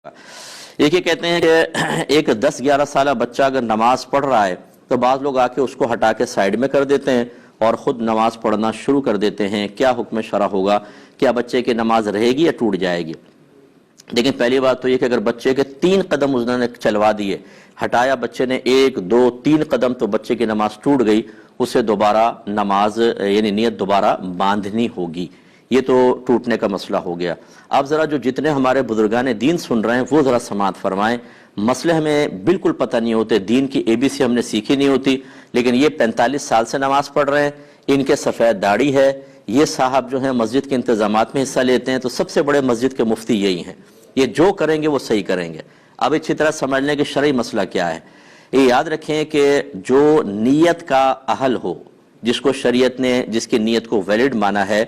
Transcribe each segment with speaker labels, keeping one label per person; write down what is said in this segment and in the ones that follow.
Speaker 1: ایک یہ کہتے ہیں کہ ایک 10-11 سالہ بچہ اگر نماز پڑھ رہا ہے تو بعض لوگ آ کے اس کو ہٹا کے سائیڈ میں کر دیتے ہیں اور خود نماز پڑھنا شروع کر دیتے ہیں. کیا حکم شرع ہوگا؟ کیا بچے کی نماز رہے گی یا ٹوٹ جائے گی؟ لیکن پہلی بات تو یہ کہ اگر بچے کے 3 قدم انہوں نے چلوا دیے، ہٹایا بچے نے 1 2 3 قدم، تو بچے کی نماز ٹوٹ گئی. اسے دوبارہ نماز یعنی نیت دوبارہ باندھنی ہوگی. یہ تو ٹوٹنے کا مسئلہ ہو گیا. آپ ذرا جو جتنے ہمارے بزرگان دین سن رہے ہیں وہ ذرا سماعت فرمائیں. مسئلے ہمیں بالکل پتہ نہیں ہوتے، دین کی ABC ہم نے سیکھی نہیں ہوتی، لیکن یہ 45 سال سے نماز پڑھ رہے ہیں، ان کے سفید داڑھی ہے، یہ صاحب جو ہیں مسجد کے انتظامات میں حصہ لیتے ہیں، تو سب سے بڑے مسجد کے مفتی یہی ہیں. یہ جو کریں گے وہ صحیح کریں گے. اب اچھی طرح سمجھ لیں کہ شرعی مسئلہ کیا ہے. یہ یاد رکھیں کہ جو نیت کا اہل ہو، جس کو شریعت نے جس کی نیت کو ویلڈ مانا ہے،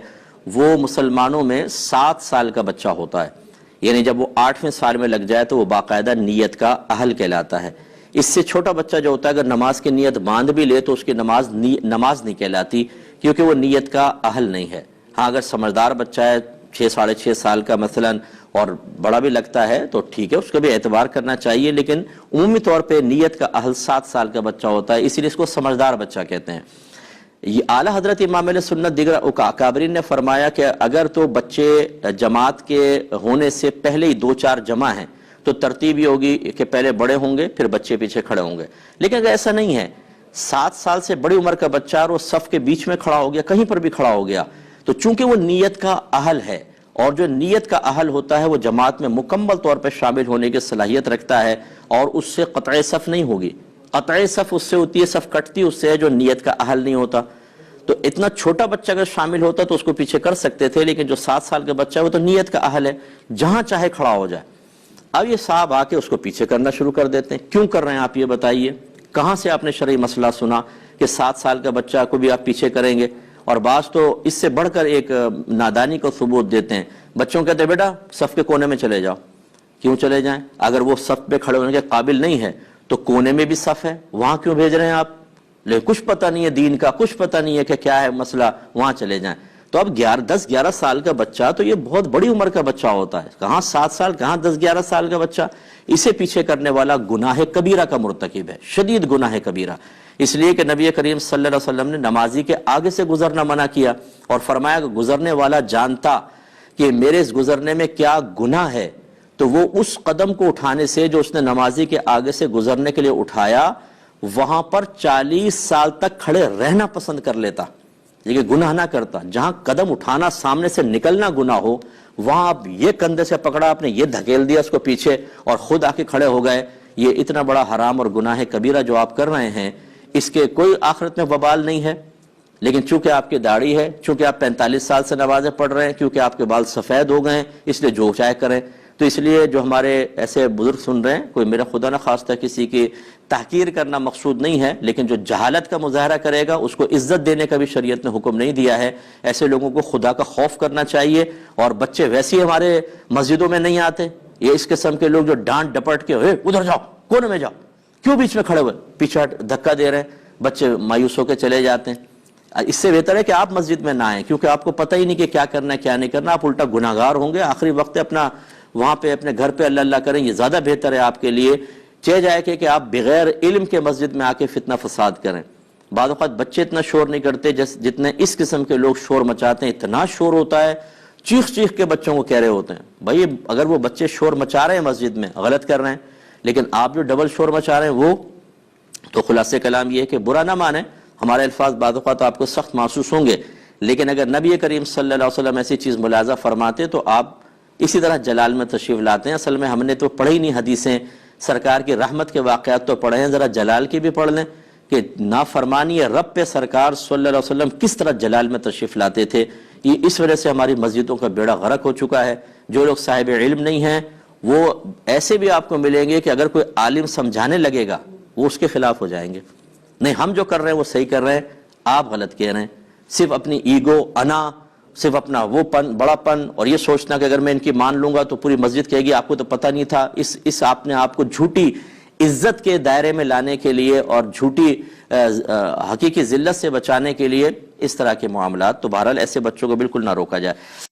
Speaker 1: وہ مسلمانوں میں 7 سال کا بچہ ہوتا ہے. یعنی جب وہ 8ویں سال میں لگ جائے تو وہ باقاعدہ نیت کا اہل کہلاتا ہے. اس سے چھوٹا بچہ جو ہوتا ہے اگر نماز کی نیت باندھ بھی لے تو اس کی نماز نہیں کہلاتی، کیونکہ وہ نیت کا اہل نہیں ہے. ہاں اگر سمجھدار بچہ ہے 6-6.5 سال کا مثلا اور بڑا بھی لگتا ہے تو ٹھیک ہے، اس کا بھی اعتبار کرنا چاہیے، لیکن عمومی طور پہ نیت کا اہل 7 سال کا بچہ ہوتا ہے، اسی لیے اس کو سمجھدار بچہ کہتے ہیں. یہ اعلیٰ حضرت امام علیہ سنت دیگر اکابرین نے فرمایا کہ اگر تو بچے جماعت کے ہونے سے پہلے ہی 2-4 جمع ہیں تو ترتیب یہ ہوگی کہ پہلے بڑے ہوں گے پھر بچے پیچھے کھڑے ہوں گے. لیکن اگر ایسا نہیں ہے، 7 سال سے بڑی عمر کا بچہ اور وہ صف کے بیچ میں کھڑا ہو گیا، کہیں پر بھی کھڑا ہو گیا، تو چونکہ وہ نیت کا اہل ہے، اور جو نیت کا اہل ہوتا ہے وہ جماعت میں مکمل طور پر شامل ہونے کی صلاحیت رکھتا ہے، اور اس سے قطع صف نہیں ہوگی. قطع صف اس سے ہوتی ہے، صف کٹتی اس سے ہے جو نیت کا اہل نہیں ہوتا. تو اتنا چھوٹا بچہ اگر شامل ہوتا تو اس کو پیچھے کر سکتے تھے، لیکن جو 7 سال کا بچہ ہے وہ تو نیت کا اہل ہے، جہاں چاہے کھڑا ہو جائے. اب یہ صاحب آ کے اس کو پیچھے کرنا شروع کر دیتے ہیں. کیوں کر رہے ہیں آپ یہ بتائیے؟ کہاں سے آپ نے شرعی مسئلہ سنا کہ 7 سال کا بچہ کو بھی آپ پیچھے کریں گے؟ اور بعض تو اس سے بڑھ کر ایک نادانی کو ثبوت دیتے ہیں. بچوں کہتے ہیں بیٹا صف کے کونے میں چلے جاؤ. کیوں چلے جائیں؟ اگر وہ صف پہ کھڑے ہونے کے قابل نہیں ہے تو کونے میں بھی صف ہے، وہاں کیوں بھیج رہے ہیں آپ؟ لیکن کچھ پتہ نہیں ہے دین کا، کچھ پتہ نہیں ہے کہ کیا ہے مسئلہ، وہاں چلے جائیں. تو اب 10-11 سال کا بچہ تو یہ بہت بڑی عمر کا بچہ ہوتا ہے، کہاں 7 سال، کہاں 10-11 سال کا بچہ. اسے پیچھے کرنے والا گناہ کبیرہ کا مرتکب ہے، شدید گناہ کبیرہ. اس لیے کہ نبی کریم صلی اللہ علیہ وسلم نے نمازی کے آگے سے گزرنا منع کیا اور فرمایا کہ گزرنے والا جانتا کہ میرے اس گزرنے میں کیا گناہ ہے تو وہ اس قدم کو اٹھانے سے جو اس نے نمازی کے آگے سے گزرنے کے لیے اٹھایا، وہاں پر 40 سال تک کھڑے رہنا پسند کر لیتا، لیکن گناہ نہ کرتا. جہاں قدم اٹھانا، سامنے سے نکلنا گناہ ہو، وہاں آپ یہ کندھے سے پکڑا، آپ نے یہ دھکیل دیا اس کو پیچھے اور خود آ کے کھڑے ہو گئے. یہ اتنا بڑا حرام اور گناہ کبیرہ جو آپ کر رہے ہیں، اس کے کوئی آخرت میں وبال نہیں ہے. لیکن چونکہ آپ کی داڑھی ہے، چونکہ آپ 45 سال سے نمازیں پڑھ رہے ہیں، کیونکہ آپ کے بال سفید ہو گئے ہیں، اس لیے جو چاہے کریں. تو اس لیے جو ہمارے ایسے بزرگ سن رہے ہیں، کوئی میرا خدا نہ خواستہ کسی کی تحقیر کرنا مقصود نہیں ہے، لیکن جو جہالت کا مظاہرہ کرے گا اس کو عزت دینے کا بھی شریعت نے حکم نہیں دیا ہے. ایسے لوگوں کو خدا کا خوف کرنا چاہیے. اور بچے ویسے ہی ہمارے مسجدوں میں نہیں آتے. یہ اس قسم کے لوگ جو ڈانٹ ڈپٹ کے ادھر جاؤ، کونے میں جاؤ، کیوں بیچ میں کھڑے ہوئے، پیچھے دھکا دے رہے ہیں، بچے مایوس ہو کے چلے جاتے ہیں. اس سے بہتر ہے کہ آپ مسجد میں نہ آئیں، کیونکہ آپ کو پتہ ہی نہیں کہ کیا کرنا ہے کیا نہیں کرنا. آپ الٹا گناہ گار ہوں گے. آخری وقت اپنا وہاں پہ اپنے گھر پہ اللہ اللہ کریں، یہ زیادہ بہتر ہے آپ کے لیے. چہ جائے کہ آپ بغیر علم کے مسجد میں آ کے فتنہ فساد کریں. بعض اوقات بچے اتنا شور نہیں کرتے جتنے اس قسم کے لوگ شور مچاتے ہیں. اتنا شور ہوتا ہے، چیخ چیخ کے بچوں کو کہہ رہے ہوتے ہیں. بھائی اگر وہ بچے شور مچا رہے ہیں مسجد میں، غلط کر رہے ہیں، لیکن آپ جو ڈبل شور مچا رہے ہیں وہ تو خلاصہ کلام یہ ہے کہ برا نہ مانیں. ہمارے الفاظ بعض اوقات آپ کو سخت محسوس ہوں گے، لیکن اگر نبی کریم صلی اللہ علیہ وسلم ایسی چیز ملاحظہ فرماتے تو آپ اسی طرح جلال میں تشریف لاتے ہیں. اصل میں ہم نے تو پڑھی نہیں حدیثیں، سرکار کی رحمت کے واقعات تو پڑھے ہیں، ذرا جلال کی بھی پڑھ لیں کہ نافرمانی رب پہ سرکار صلی اللہ علیہ وسلم کس طرح جلال میں تشریف لاتے تھے. یہ اس وجہ سے ہماری مسجدوں کا بیڑا غرق ہو چکا ہے. جو لوگ صاحب علم نہیں ہیں وہ ایسے بھی آپ کو ملیں گے کہ اگر کوئی عالم سمجھانے لگے گا وہ اس کے خلاف ہو جائیں گے. نہیں، ہم جو کر رہے ہیں وہ صحیح کر رہے ہیں، آپ غلط کہہ رہے ہیں. صرف اپنی ایگو، انا، صرف اپنا وہ پن، بڑا پن، اور یہ سوچنا کہ اگر میں ان کی مان لوں گا تو پوری مسجد کہے گی آپ کو تو پتہ نہیں تھا. اس آپ نے آپ کو جھوٹی عزت کے دائرے میں لانے کے لیے اور جھوٹی حقیقی ذلت سے بچانے کے لیے اس طرح کے معاملات. تو بہرحال ایسے بچوں کو بالکل نہ روکا جائے.